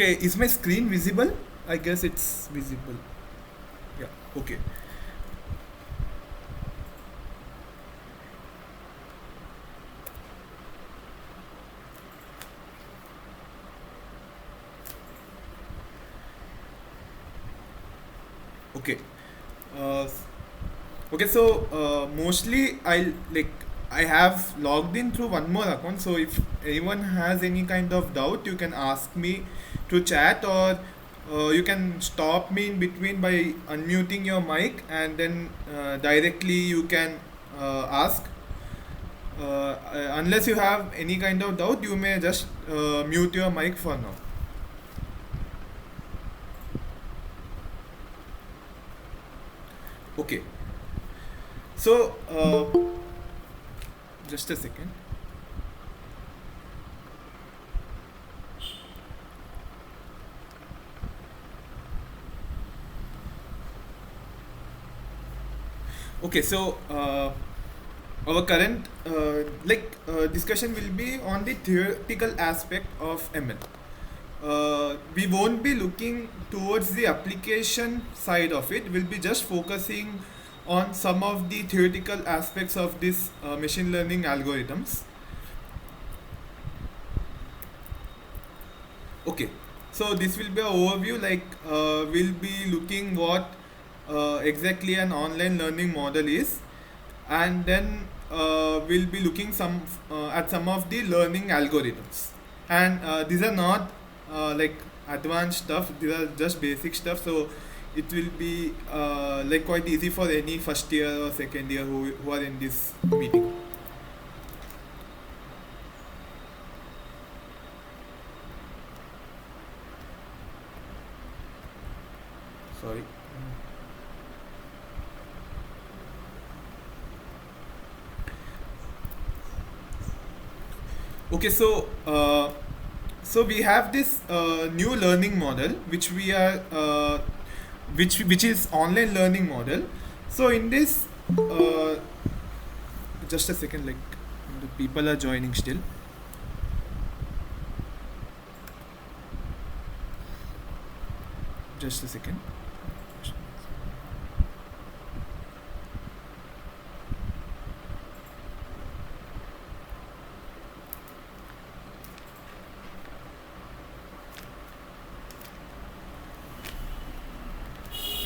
Okay, is my screen visible? I guess it's visible. Yeah, okay. Okay. Uh, okay, so mostly I have logged in through one more account. So if anyone has any kind of doubt, you can ask me to chat, or you can stop me in between by unmuting your mic, and then directly you can ask. Unless you have any kind of doubt, you may just mute your mic for now. Okay. So just a second. Okay, so our current discussion will be on the theoretical aspect of ML. We won't be looking towards the application side of it. We'll be just focusing on some of the theoretical aspects of this machine learning algorithms. Okay, so this will be an overview. We'll be looking what exactly an online learning model is, and then we'll be looking at some of the learning algorithms. And these are not advanced stuff; these are just basic stuff. So it will be quite easy for any first year or second year who are in this meeting. Sorry. Okay, so we have this new learning model which is online learning model. So in this, uh, just a second, like the people are joining still. Just a second.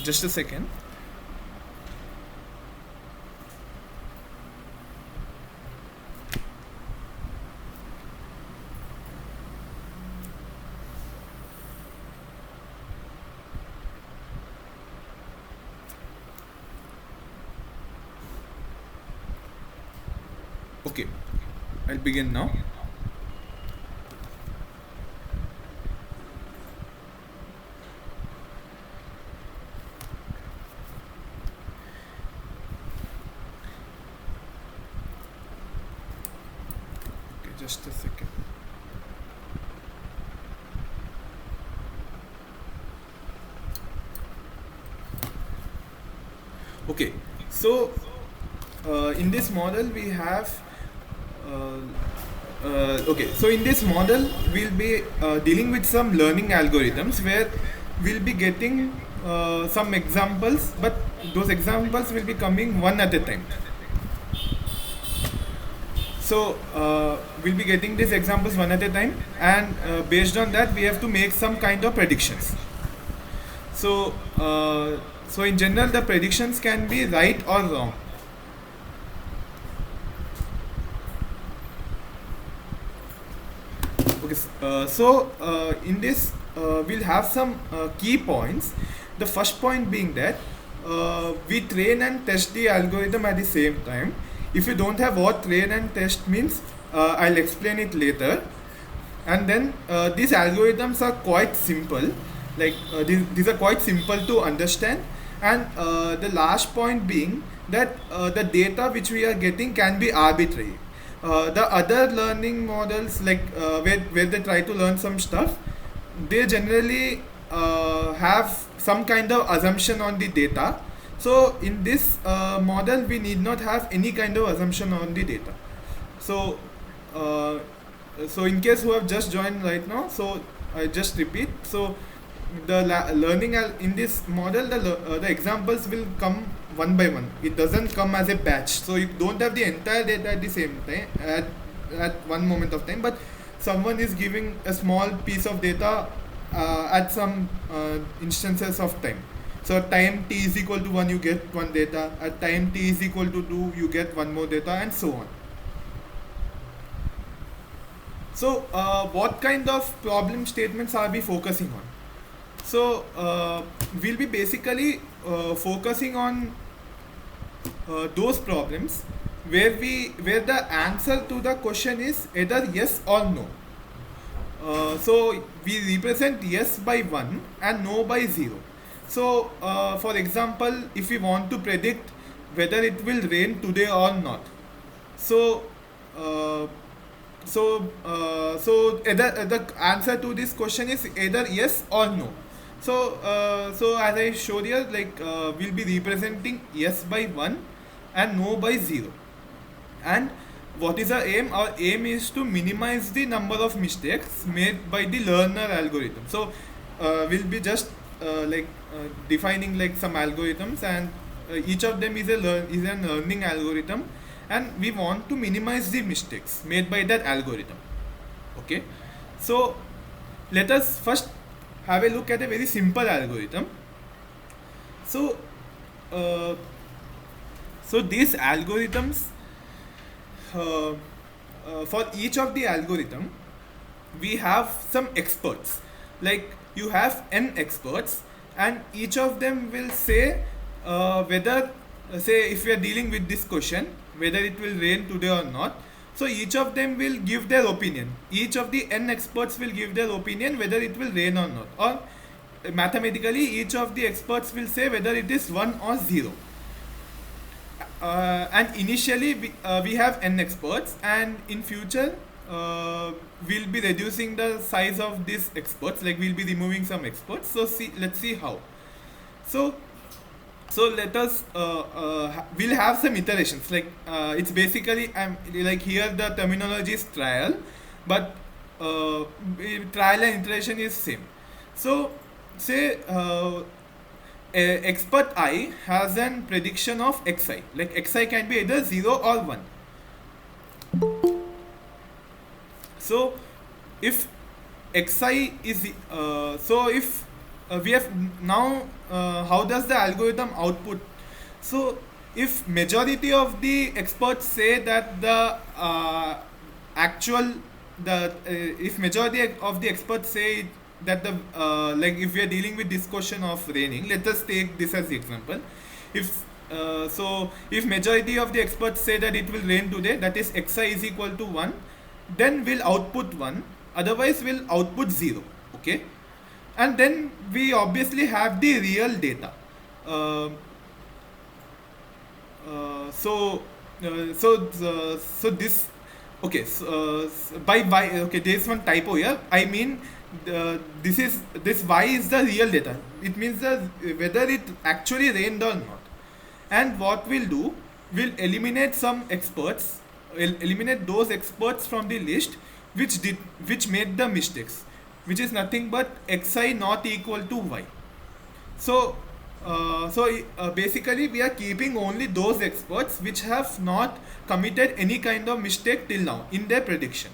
Just a second. Okay, I'll begin now. Okay, just a second. Okay, so in this model we have uh, okay, so in this model we'll be dealing with some learning algorithms where we'll be getting some examples, but those examples will be coming one at a time. So we'll be getting these examples one at a time, and based on that we have to make some kind of predictions. So so in general the predictions can be right or wrong. Okay, in this we'll have some key points. The first point being that we train and test the algorithm at the same time. If you don't have what train and test means, I'll explain it later. And then these algorithms are quite simple. These are quite simple to understand. And the last point being that the data which we are getting can be arbitrary. The other learning models, where they try to learn some stuff, they generally have some kind of assumption on the data. So in this model we need not have any kind of assumption on the data. So uh, so in case who have just joined right now, so I just repeat. So the in this model, the examples will come one by one. It doesn't come as a batch. So you don't have the entire data at the same time at one moment of time, but someone is giving a small piece of data at some instances of time. So time t is equal to 1, you get one data. At time t is equal to 2, you get one more data, and so on. So what kind of problem statements are we focusing on? So we'll be basically focusing on those problems where the answer to the question is either yes or no. So we represent yes by 1 and no by 0. So for example, if we want to predict whether it will rain today or not, so either the answer to this question is either yes or no. So as I showed here, like we'll be representing yes by 1 and no by 0. And what is our aim? Our aim is to minimize the number of mistakes made by the learner algorithm. So we'll be just defining like some algorithms, and each of them is an learning algorithm, and we want to minimize the mistakes made by that algorithm. Okay, so let us first have a look at a very simple algorithm. So these algorithms, for each of the algorithm we have some experts. Like you have n experts, and each of them will say whether, say if we are dealing with this question, whether it will rain today or not. So each of them will give their opinion. Each of the n experts will give their opinion whether it will rain or not. Or mathematically, each of the experts will say whether it is 1 or 0. And initially we have n experts, and in future we'll be reducing the size of these experts, like we'll be removing some experts. So let's see how. So let us we'll have some iterations, like it's basically like here the terminology is trial, but trial and iteration is same. So say expert I has an prediction of xi, like xi can be either 0 or 1. So if xi is so if we have now how does the algorithm output? So if majority of the experts say that the if majority of the experts say that the like if we are dealing with this question of raining, let us take this as the example. If if majority of the experts say that it will rain today, that is xi is equal to 1, then we'll output 1, otherwise we'll output 0. Okay, and then we obviously have the real data. So this, okay, okay, there's one typo here. I mean this y is the real data. It means that whether it actually rained or not. And what we'll do, we'll eliminate some experts, eliminate those experts from the list which made the mistakes, which is nothing but xi not equal to y. So basically we are keeping only those experts which have not committed any kind of mistake till now in their prediction.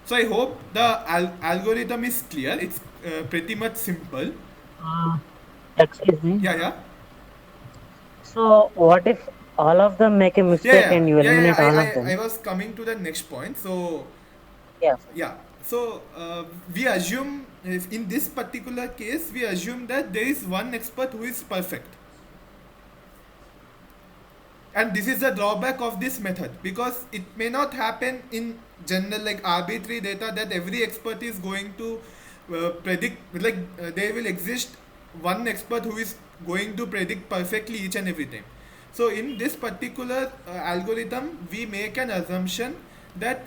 So I hope the algorithm is clear. It's pretty much simple. Excuse me. Yeah. So what if all of them make a mistake and you eliminate all of them? I was coming to the next point. So yeah. So we assume in this particular case, we assume that there is one expert who is perfect. And this is the drawback of this method, because it may not happen in general, like arbitrary data, that every expert is going to predict, like there will exist one expert who is going to predict perfectly each and every time. So in this particular algorithm, we make an assumption that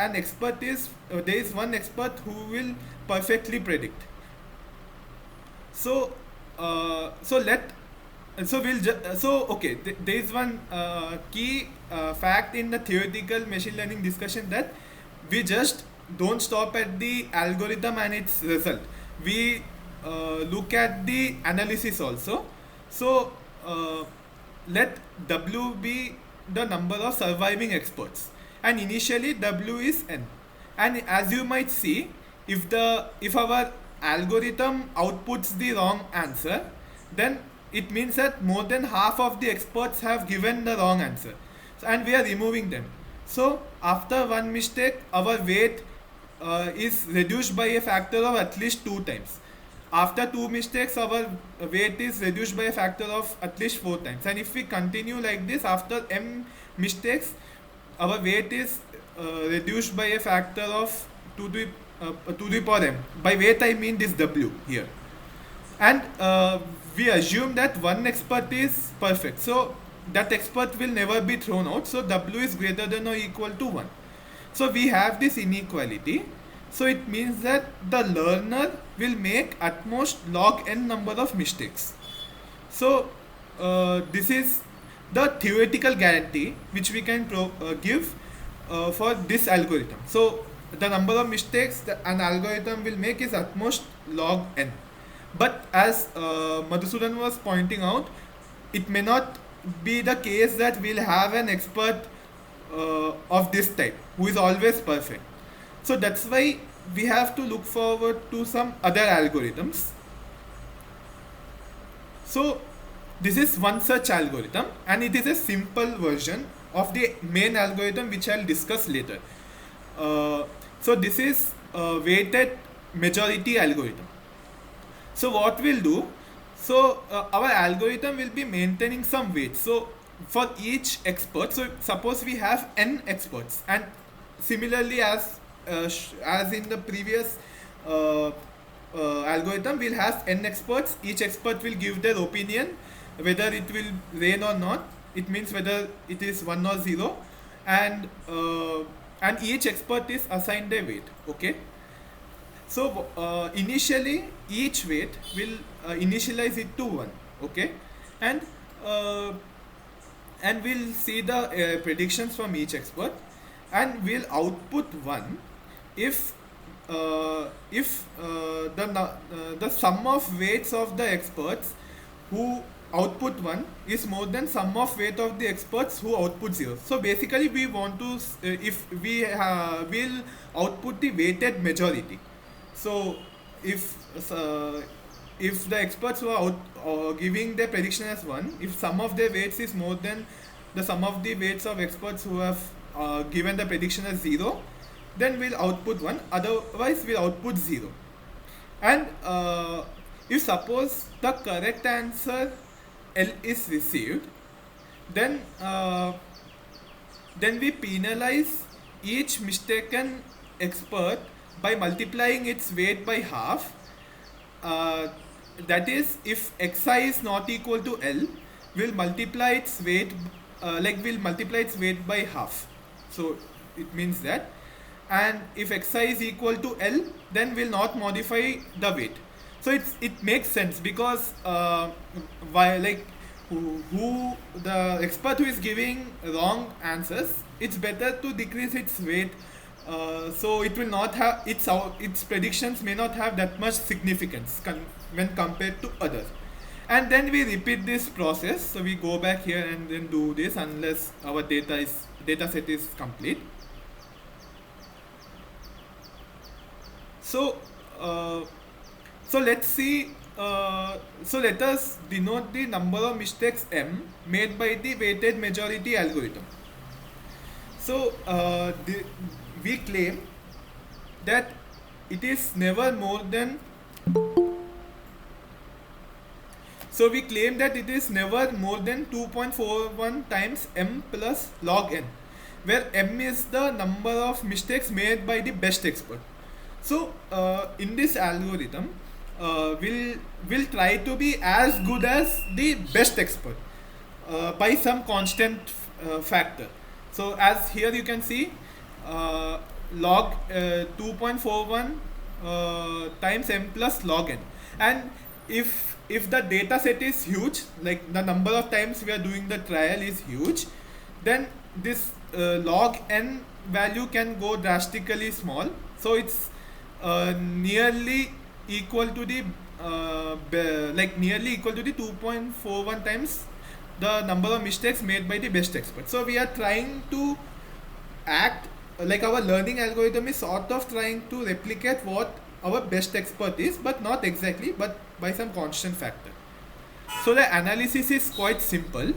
an expert is there is one expert who will perfectly predict. So okay, there is one key fact in the theoretical machine learning discussion, that we just don't stop at the algorithm and its result. We look at the analysis also. So let W be the number of surviving experts, and initially W is n. And as you might see, if our algorithm outputs the wrong answer, then it means that more than half of the experts have given the wrong answer, and we are removing them. So after one mistake, our weight is reduced by a factor of at least 2 times. After 2 mistakes, our weight is reduced by a factor of at least 4 times. And if we continue like this, after m mistakes, our weight is reduced by a factor of 2 to the power m. By weight, I mean this w here. And we assume that one expert is perfect. So that expert will never be thrown out. So w is greater than or equal to 1. So we have this inequality. So it means that the learner will make at most log n number of mistakes. So this is the theoretical guarantee which we can give for this algorithm. So the number of mistakes that an algorithm will make is at most log n. But as Madhusudan was pointing out, it may not be the case that we'll have an expert of this type who is always perfect. So that's why we have to look forward to some other algorithms. So this is one such algorithm, and it is a simple version of the main algorithm which I'll discuss later. So this is a weighted majority algorithm. So what we'll do, so our algorithm will be maintaining some weight. So for each expert, so suppose we have n experts, and similarly as in the previous algorithm, we'll have n experts. Each expert will give their opinion whether it will rain or not. It means whether it is 1 or 0, and each expert is assigned a weight. Okay. So initially each weight will initialize it to 1. Okay, and we'll see the predictions from each expert, and we'll output 1 if the sum of weights of the experts who output 1 is more than sum of weight of the experts who output 0. So basically we want to if we will output the weighted majority. So if the experts who are giving their prediction as 1, if sum of their weights is more than the sum of the weights of experts who have given the prediction as 0, then we'll output 1, otherwise we'll output 0. And if suppose the correct answer L is received, then we penalize each mistaken expert by multiplying its weight by half. That is, if xi is not equal to L, we'll multiply its weight by half. So it means that. And if xi is equal to L, then we'll not modify the weight. So it makes sense, because the expert who is giving wrong answers, it's better to decrease its weight, so it will not have its predictions may not have that much significance when compared to others. And then we repeat this process. So we go back here and then do this unless our data set is complete. So let's see. So let us denote the number of mistakes m made by the weighted majority algorithm. So we claim that it is never more than. So we claim that it is never more than 2.41 times m plus log n, where m is the number of mistakes made by the best expert. So in this algorithm, we'll try to be as good as the best expert by some constant factor. So as here you can see, log 2.41 times m plus log n. And if the data set is huge, like the number of times we are doing the trial is huge, then this log n value can go drastically small. So it's nearly equal to the nearly equal to the 2.41 times the number of mistakes made by the best expert. So we are trying to act like our learning algorithm is sort of trying to replicate what our best expert is, but not exactly, but by some constant factor. So the analysis is quite simple.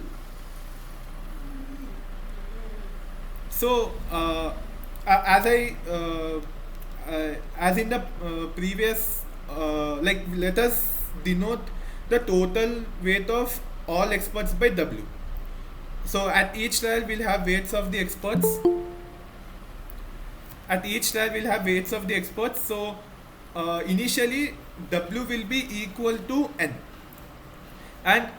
So as in the previous, let us denote the total weight of all experts by W. So at each trial we'll have weights of the experts. At each trial we'll have weights of the experts. So initially W will be equal to N. And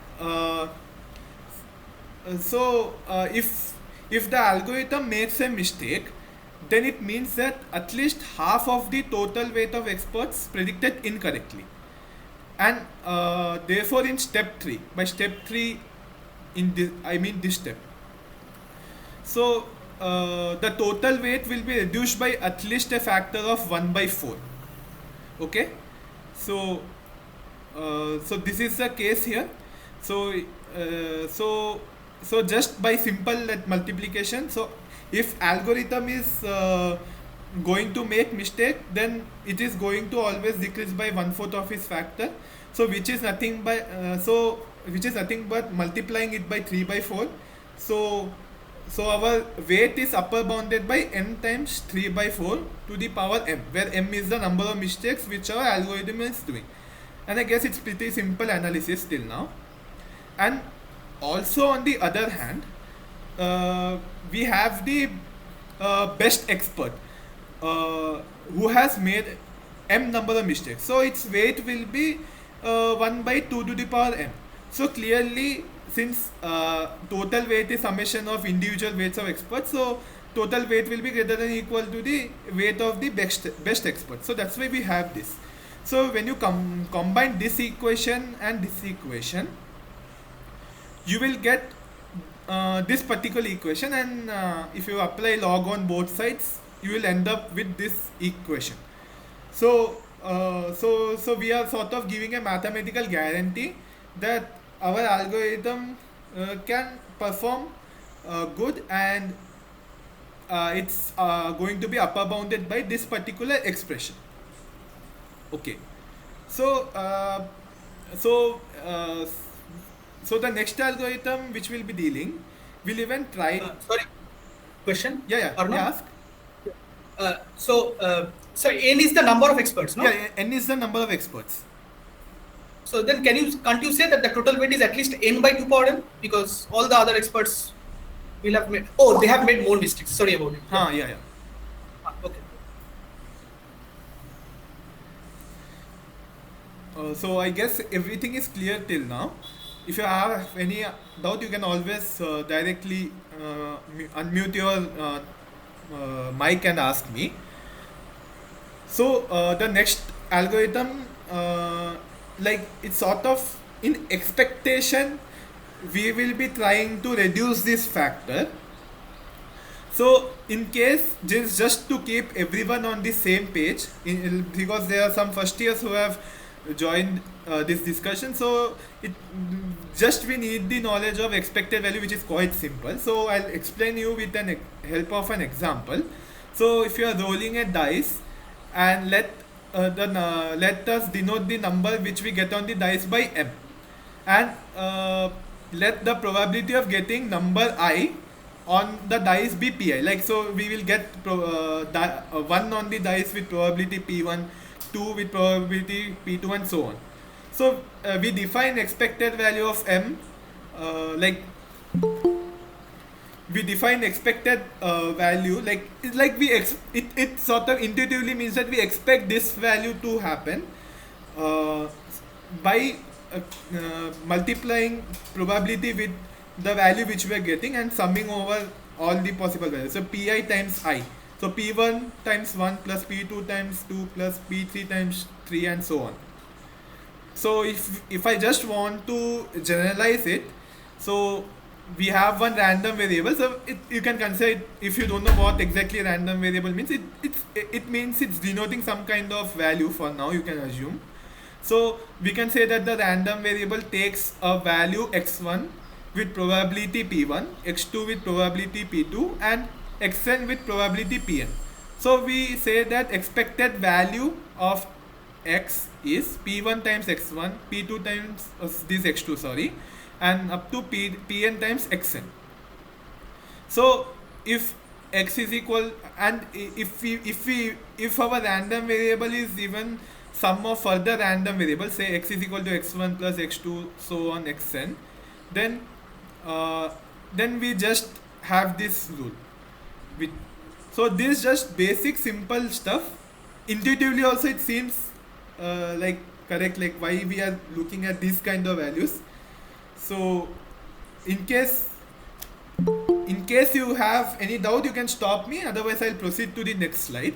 if the algorithm makes a mistake, then it means that at least half of the total weight of experts predicted incorrectly. And therefore in step 3, by step 3 in this, I mean this step, so the total weight will be reduced by at least a factor of 1 by 4. Okay, so so this is the case here. So just by simple multiplication, so if algorithm is going to make mistake, then it is going to always decrease by 1/4 of its factor. So which is nothing but multiplying it by 3 by 4. So our weight is upper bounded by n times 3 by 4 to the power m, where m is the number of mistakes which our algorithm is doing. And I guess it's pretty simple analysis till now. And also on the other hand, we have the best expert who has made m number of mistakes. So its weight will be 1 by 2 to the power m. So clearly, since total weight is summation of individual weights of experts, so total weight will be greater than or equal to the weight of the best expert. So that's why we have this. So when you combine this equation and this equation, you will get this particular equation, and if you apply log on both sides, you will end up with this equation. So we are sort of giving a mathematical guarantee that our algorithm can perform good, and it's going to be upper bounded by this particular expression. Okay, so so the next algorithm which we'll be dealing will even try. Sorry, question? Yeah, Arnav? ask. So n is the number of experts, no? Yeah, n is the number of experts. So then can't you say that the total weight is at least n by 2 power m, because all the other experts will have made, they have made more mistakes. Sorry about it. Yeah. Okay. So I guess everything is clear till now. If you have any doubt, you can always directly unmute your mic and ask me. So the next algorithm, it's sort of in expectation, we will be trying to reduce this factor. So in case, just to keep everyone on the same page, because there are some first years who have joined this discussion, so we need the knowledge of expected value, which is quite simple. So I'll explain you with the help of an example. So if you are rolling a dice, and let us denote the number which we get on the dice by m, and let the probability of getting number I on the dice be pi. Like, so we will get 1 on the dice with probability p1, 2 with probability p2, and so on. So we define expected value of m, we define expected value, it sort of intuitively means that we expect this value to happen by multiplying probability with the value which we are getting and summing over all the possible values. So pi times I. So p1 times 1 plus p2 times 2 plus p3 times 3, and so on. So if I just want to generalize it, so we have one random variable. So you can consider it, if you don't know what exactly random variable means, it means it's denoting some kind of value for now, you can assume. So we can say that the random variable takes a value x1 with probability p1, x2 with probability p2, and xn with probability pn. So we say that expected value of x is p1 times x1, p2 times this x2, sorry, and up to pn times xn. So if x is equal, and if our random variable is even sum of further random variables, say x is equal to x1 plus x2 so on xn, then we just have this rule. So this is just basic simple stuff. Intuitively also it seems like correct, like why we are looking at these kind of values. So in case you have any doubt, you can stop me, otherwise I'll proceed to the next slide.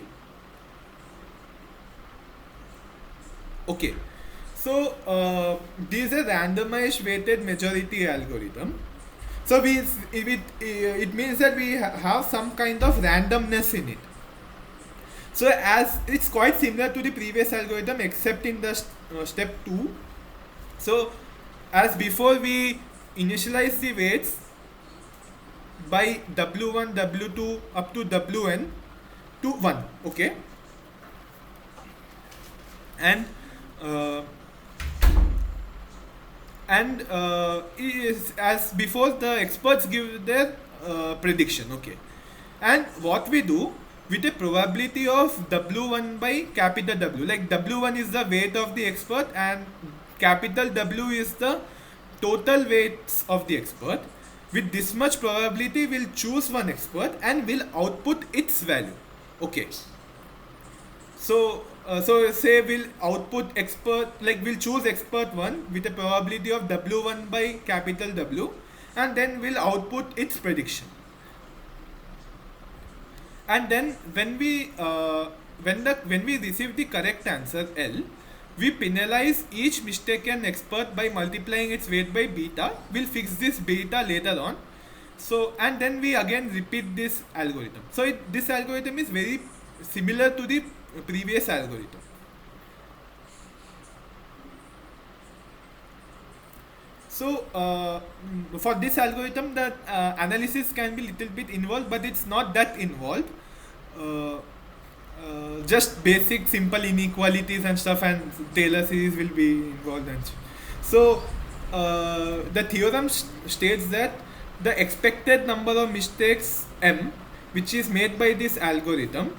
Okay, so this is a randomized weighted majority algorithm. So it means that we have some kind of randomness in it. So as it's quite similar to the previous algorithm except in the step 2. So as before, we initialize the weights by w1, w2 up to wn to 1, okay, and is as before, the experts give their prediction, okay, and what we do with a probability of w1 by capital W, like w1 is the weight of the expert and capital W is the total weights of the expert. With this much probability, we'll choose one expert and we'll output its value, okay. So say we'll output expert, like we'll choose expert 1 with a probability of w1 by capital W, and then we'll output its prediction. And then when we receive the correct answer L, we penalize each mistaken expert by multiplying its weight by beta. We'll fix this beta later on. So, and then we again repeat this algorithm. So this algorithm is very similar to the previous algorithm. So for this algorithm, the analysis can be little bit involved, but it's not that involved. Just basic simple inequalities and stuff, and Taylor series will be involved. And so the theorem states that the expected number of mistakes m, which is made by this algorithm,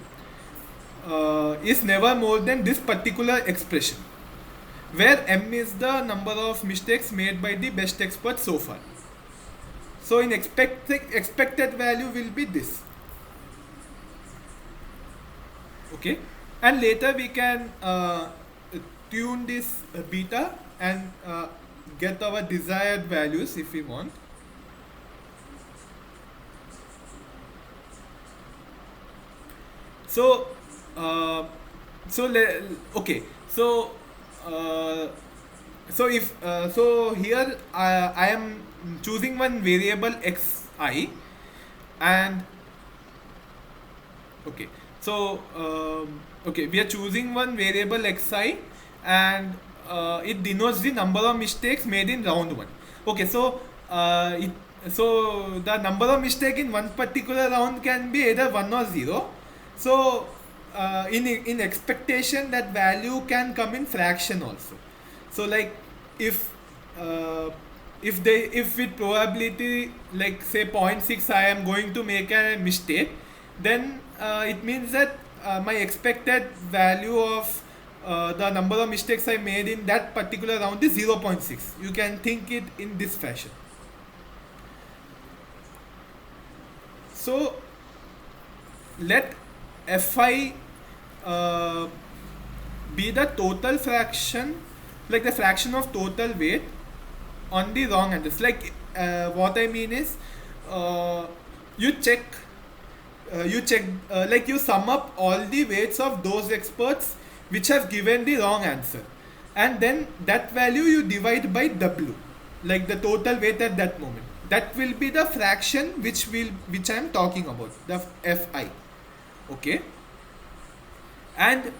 is never more than this particular expression, where m is the number of mistakes made by the best expert so far. So in expected value will be this, okay, and later we can tune this beta and get our desired values if we want. So okay, so if so here I am choosing one variable xi, and okay, so okay, we are choosing one variable xi, and it denotes the number of mistakes made in round 1. Okay, so so the number of mistake in one particular round can be either 1 or 0. So in expectation, that value can come in fraction also. So like if with probability, like say 0.6 I am going to make a mistake, then it means that my expected value of the number of mistakes I made in that particular round is 0.6. You can think it in this fashion. So let fi be the total fraction, like the fraction of total weight on the wrong answers. Like what I mean is you check like you sum up all the weights of those experts which have given the wrong answer, and then that value you divide by W, like the total weight at that moment. that will be the fraction which I am talking about, the fi. Okay, and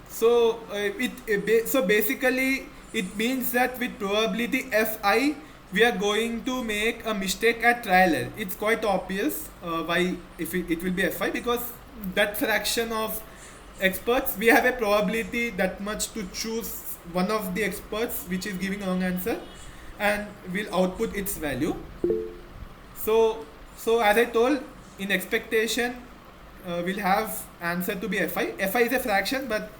so basically it means that with probability fi we are going to make a mistake at trial error. It's quite obvious why if it will be fi, because that fraction of experts, we have a probability that much to choose one of the experts which is giving wrong answer, and will output its value. So as I told, in expectation we'll have answer to be fi. Fi is a fraction, but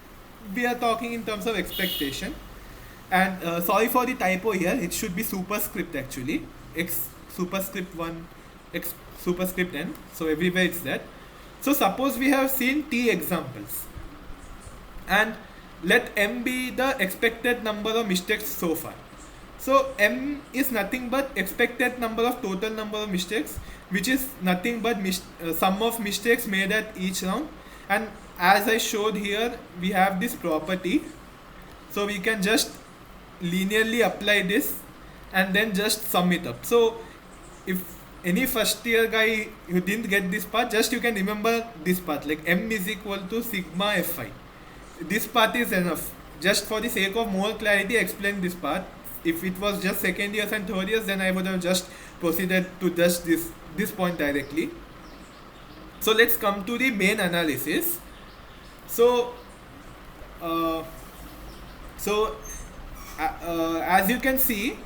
we are talking in terms of expectation. And sorry for the typo here, it should be superscript actually, x superscript 1 x superscript n, so everywhere it's that. So suppose we have seen t examples, and let m be the expected number of mistakes so far. So m is nothing but expected number of total number of mistakes, which is nothing but sum of mistakes made at each round. And as I showed here, we have this property, so we can just linearly apply this and then just sum it up. So if any first year guy who didn't get this part, just you can remember this part, like m is equal to sigma fi. This part is enough. Just for the sake of more clarity, explain this part. If it was just second years and third years, then I would have just proceeded to just this point directly. So let's come to the main analysis. So as you can see,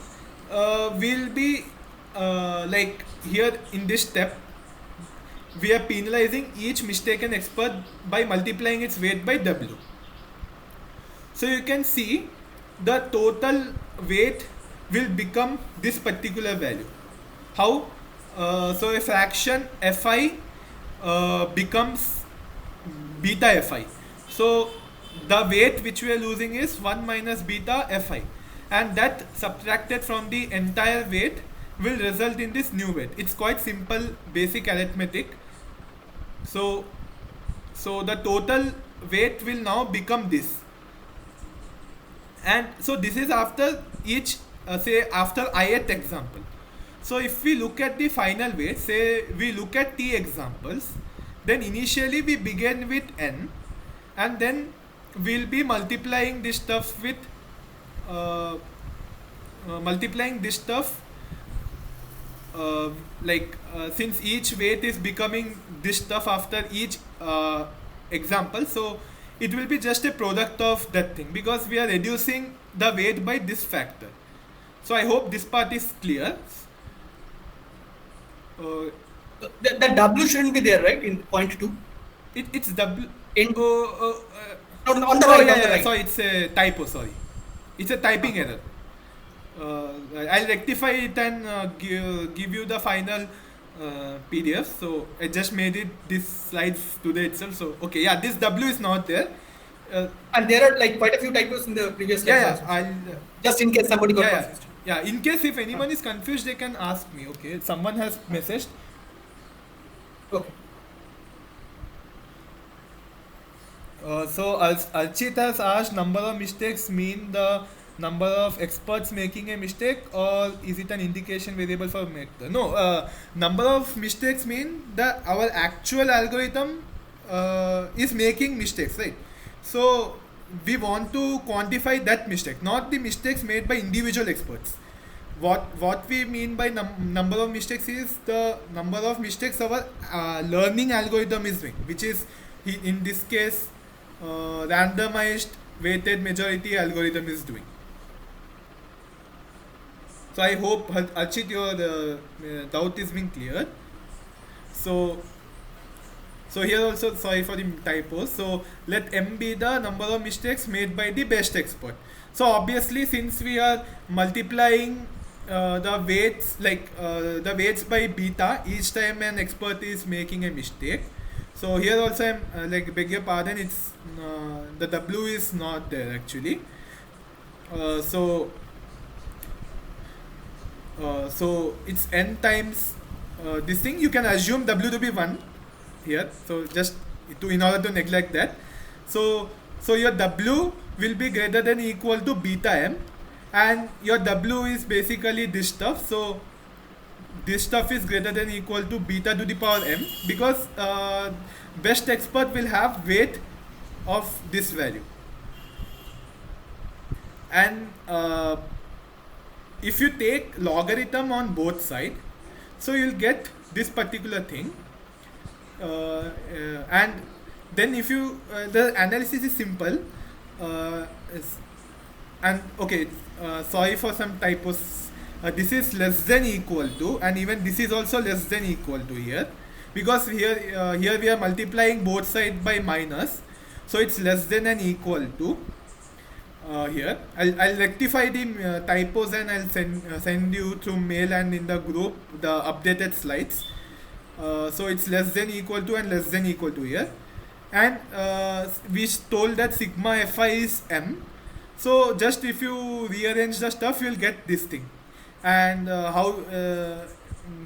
we'll be like here in this step, we are penalizing each mistaken expert by multiplying its weight by w. So you can see the total weight will become this particular value. How? So a fraction fi becomes beta fi. So the weight which we are losing is 1 minus beta fi, and that subtracted from the entire weight will result in this new weight. It's quite simple basic arithmetic. So the total weight will now become this, and so this is after each say after ith example. So if we look at the final weight, say we look at t examples, then initially we begin with n, and then we'll be multiplying this stuff with since each weight is becoming this stuff after each example, so it will be just a product of that thing, because we are reducing the weight by this factor. So I hope this part is clear. The w shouldn't be there, right, in point 2? It's w In on the right, right, on the right. Sorry, it's a typo, sorry, it's a typing error. I'll rectify it and give you the final PDF. So I just made it this slides today itself. So okay, yeah, this W is not there. And there are like quite a few typos in the previous slides. I'll just in case somebody got confused. Yeah, in case if anyone is confused, they can ask me. Okay, someone has messaged. Okay. So Archit has asked, number of mistakes mean the number of experts making a mistake, or is it an indication variable for maker? No, number of mistakes mean that our actual algorithm is making mistakes, right? So we want to quantify that mistake, not the mistakes made by individual experts. What we mean by number of mistakes is the number of mistakes our learning algorithm is doing, which is in this case randomized weighted majority algorithm is doing. So I hope, Archit, your doubt is being cleared. So here also, sorry for the typos. So let m be the number of mistakes made by the best expert. So obviously, since we are multiplying the weights the weights by beta each time an expert is making a mistake. So here also I'm beg your pardon, it's the w is not there actually. So it's n times this thing. You can assume w to be 1 here, so just in order to neglect that. So your w will be greater than or equal to beta m, and your W is basically this stuff. So this stuff is greater than equal to beta to the power m, because best expert will have weight of this value. And if you take logarithm on both sides, so you'll get this particular thing. And then if you the analysis is simple, and okay, sorry for some typos. This is less than equal to, and even this is also less than equal to here, because here we are multiplying both sides by minus, so it's less than and equal to. Here I'll rectify the typos, and I'll send you through mail and in the group the updated slides. So it's less than equal to and less than equal to here, and we told that sigma fi is m. So just if you rearrange the stuff, you'll get this thing. And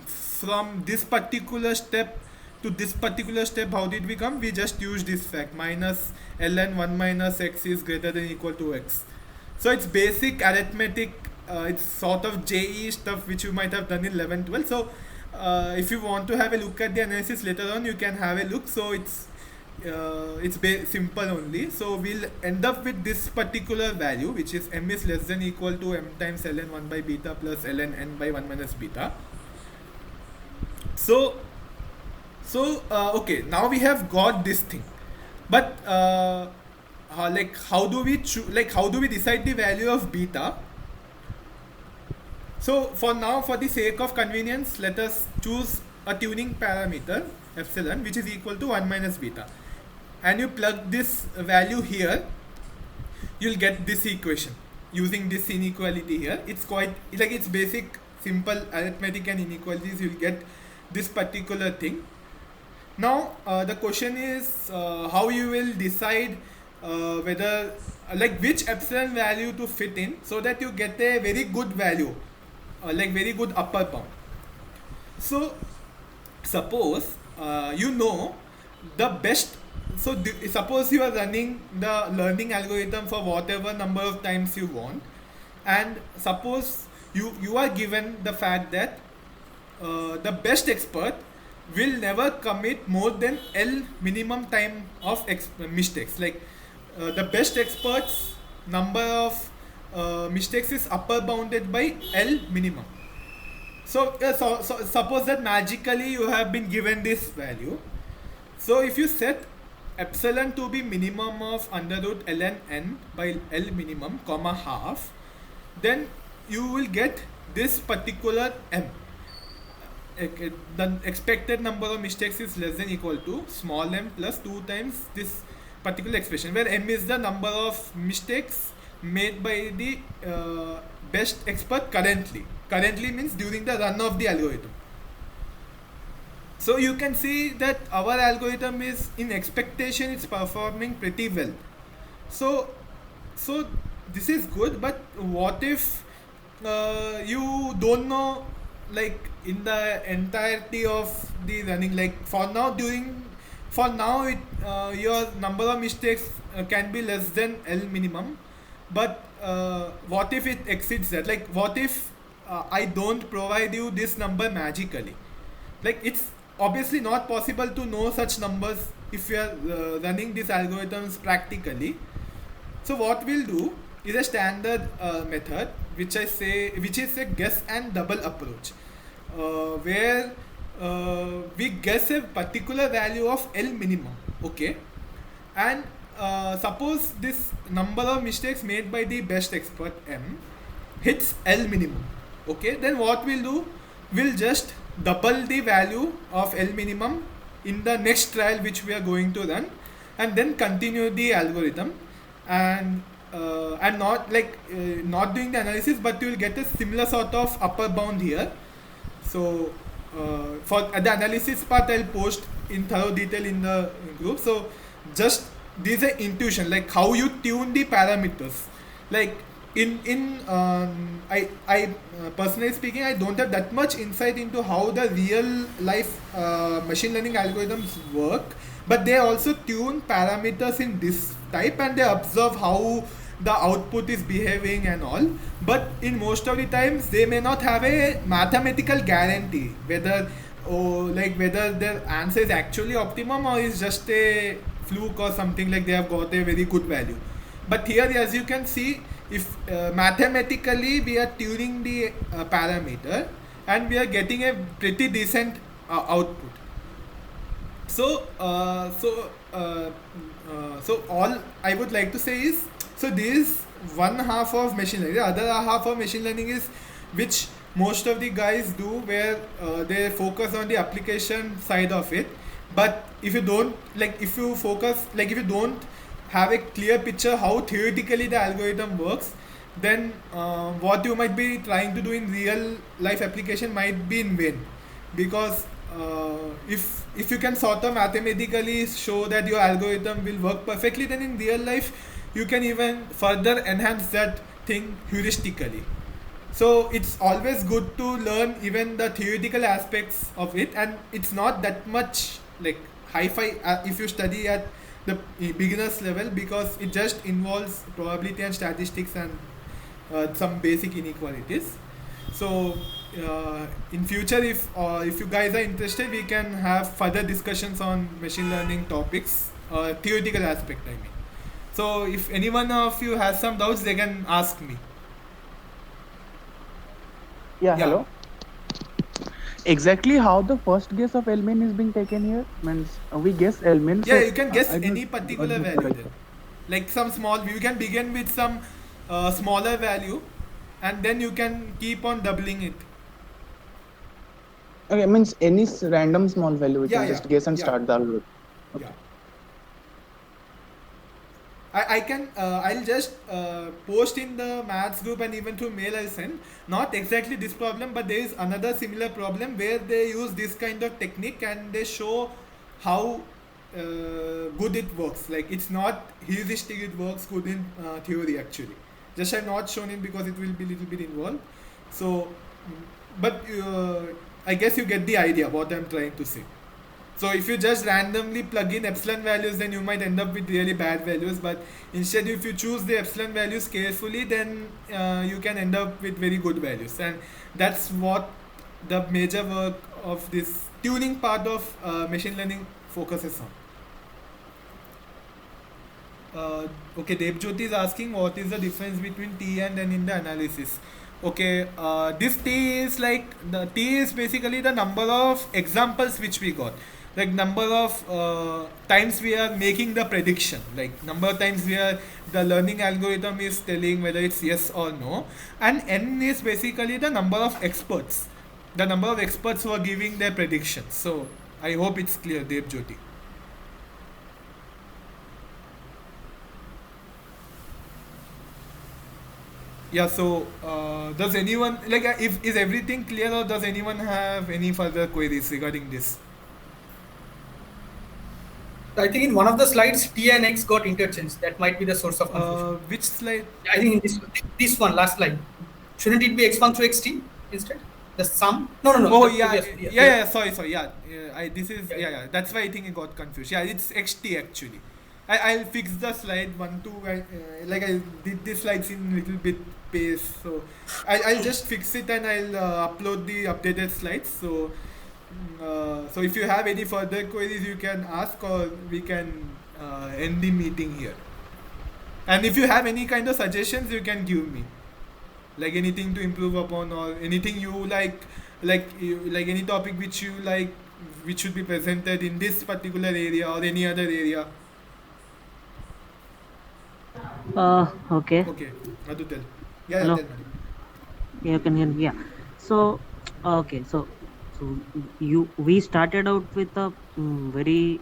from this particular step to this particular step, how did we come? We just used this fact, minus ln 1 minus x is greater than equal to x. So it's basic arithmetic, it's sort of JE stuff which you might have done in 11, 12. So if you want to have a look at the analysis later on, you can have a look. So it's simple only. So we'll end up with this particular value, which is m is less than equal to m times ln 1 by beta plus ln n by 1 minus beta. So okay, now we have got this thing, but like how do we decide the value of beta? So for now, for the sake of convenience, let us choose a tuning parameter epsilon, which is equal to 1 minus beta, and you plug this value here, you'll get this equation using this inequality here. It's quite like it's basic simple arithmetic and inequalities. You'll get this particular thing. Now the question is how you will decide whether like which epsilon value to fit in, so that you get a very good value, like very good upper bound. So suppose you know the best. So suppose you are running the learning algorithm for whatever number of times you want, and suppose you are given the fact that the best expert will never commit more than L minimum time of mistakes. Like the best expert's number of mistakes is upper bounded by L minimum. So suppose that magically you have been given this value. So if you set epsilon to be minimum of under root ln n by L minimum comma half, then you will get this particular m. The expected number of mistakes is less than equal to small m plus 2 times this particular expression, where m is the number of mistakes made by the best expert currently. Currently means during the run of the algorithm. So you can see that our algorithm is, in expectation, it's performing pretty well. So this is good, but what if you don't know, like in the entirety of the running, like for now your number of mistakes can be less than L minimum, but what if it exceeds that? Like what if I don't provide you this number magically? Like it's obviously not possible to know such numbers if you are running these algorithms practically. So what we'll do is a standard method which is a guess and double approach, where we guess a particular value of L minimum, okay, and suppose this number of mistakes made by the best expert M hits L minimum, okay, then what we'll do, we'll just double the value of L minimum in the next trial which we are going to run, and then continue the algorithm, and not doing the analysis, but you will get a similar sort of upper bound here. So for the analysis part, I'll post in thorough detail in the group. So just this is an intuition, like how you tune the parameters. Like I personally speaking, I don't have that much insight into how the real life machine learning algorithms work, but they also tune parameters in this type, and they observe how the output is behaving and all. But in most of the times, they may not have a mathematical guarantee whether their answer is actually optimum or is just a fluke or something, like they have got a very good value. But here, as you can see, if mathematically we are tuning the parameter and we are getting a pretty decent output. So, so all I would like to say is, so this one half of machine learning, the other half of machine learning is which most of the guys do, where they focus on the application side of it. But if you don't if you focus, if you don't have a clear picture how theoretically the algorithm works, then what you might be trying to do in real life application might be in vain, because if you can sort of mathematically show that your algorithm will work perfectly, then in real life you can even further enhance that thing heuristically. So it's always good to learn even the theoretical aspects of it, and it's not that much like hi-fi if you study at the beginners level, because it just involves probability and statistics and some basic inequalities. So in future, if you guys are interested, we can have further discussions on machine learning topics, theoretical aspect I mean. So if anyone of you has some doubts, they can ask me. Yeah, Yeah. hello. Exactly how the first guess of L-min is being taken here? Means we guess L-min. Yeah, so you can guess I don't- any particular I don't value like there. Like some small, you can begin with some smaller value, and then you can keep on doubling it. that. Okay, means any random small value we Yeah, can yeah, just guess and yeah. start the algorithm. Yeah. I can I'll just post in the maths group and even through mail I'll send. Not exactly this problem, but there is another similar problem where they use this kind of technique and they show how good it works. Like it's not heuristic, it works good in theory actually. Just I've not shown it because it will be a little bit involved. So, but I guess you get the idea what I'm trying to say. So if you just randomly plug in epsilon values, then you might end up with really bad values. But instead, if you choose the epsilon values carefully, then you can end up with very good values. And that's what the major work of this tuning part of machine learning focuses on. Okay, Debjyoti is asking what is the difference between T and N in the analysis. Okay, this T is the T is basically the number of examples which we got, like number of times we are making the prediction, like number of times the learning algorithm is telling whether it's yes or no, and N is basically the number of experts, who are giving their predictions. So I hope it's clear, Debjyoti. Yeah, so does anyone if is everything clear, or does anyone have any further queries regarding this? I think in one of the slides, T and X got interchanged. That might be the source of confusion. Which slide? I think in this one, last slide. Shouldn't it be x1 through xt instead? The sum? No. Oh the yeah, previous- yeah. Sorry. Yeah, this is Yeah. yeah. That's why I think it got confused. Yeah, it's XT actually. I'll fix the slide 1, 2. I did the slides in little bit pace, so I'll just fix it and I'll upload the updated slides. So so if you have any further queries, you can ask, or we can end the meeting here. And if you have any kind of suggestions, you can give me, like anything to improve upon, or anything you like any topic which you like, which should be presented in this particular area or any other area. Okay. Okay, Madhu, tell. Yeah, Hello. tell Madhu. You can hear me. Yeah. So, okay. So we started out with a very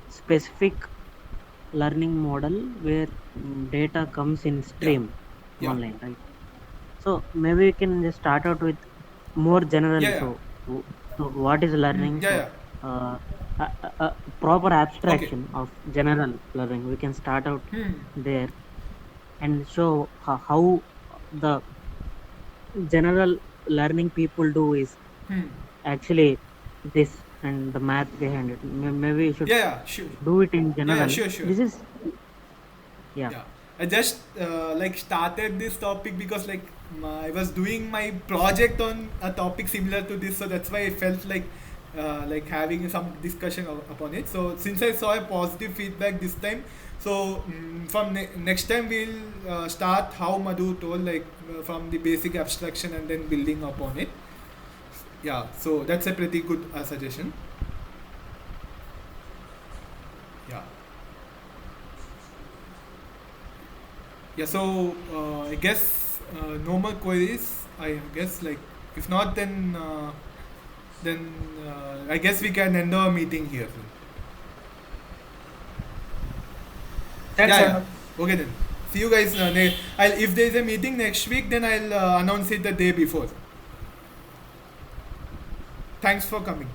specific learning model where data comes in stream Yeah. online, right? So maybe we can just start out with more general. Yeah. So what is learning? Yeah. Proper abstraction of general learning. We can start out there and show how the general learning people do is actually this, and the math behind it. Maybe we should Yeah, sure. do it in general. Sure. This is yeah. I just like started this topic because like I was doing my project on a topic similar to this, so that's why I felt like having some discussion upon it. So since I saw a positive feedback this time, so from next time we'll start how Madhu told, like from the basic abstraction and then building upon it. Yeah, so that's a pretty good suggestion. Yeah. Yeah, so I guess no more queries. I guess like if not, then I guess we can end our meeting here. Thanks, Yeah, Arnav. yeah. Okay then. See you guys. If there is a meeting next week, then I'll announce it the day before. Thanks for coming.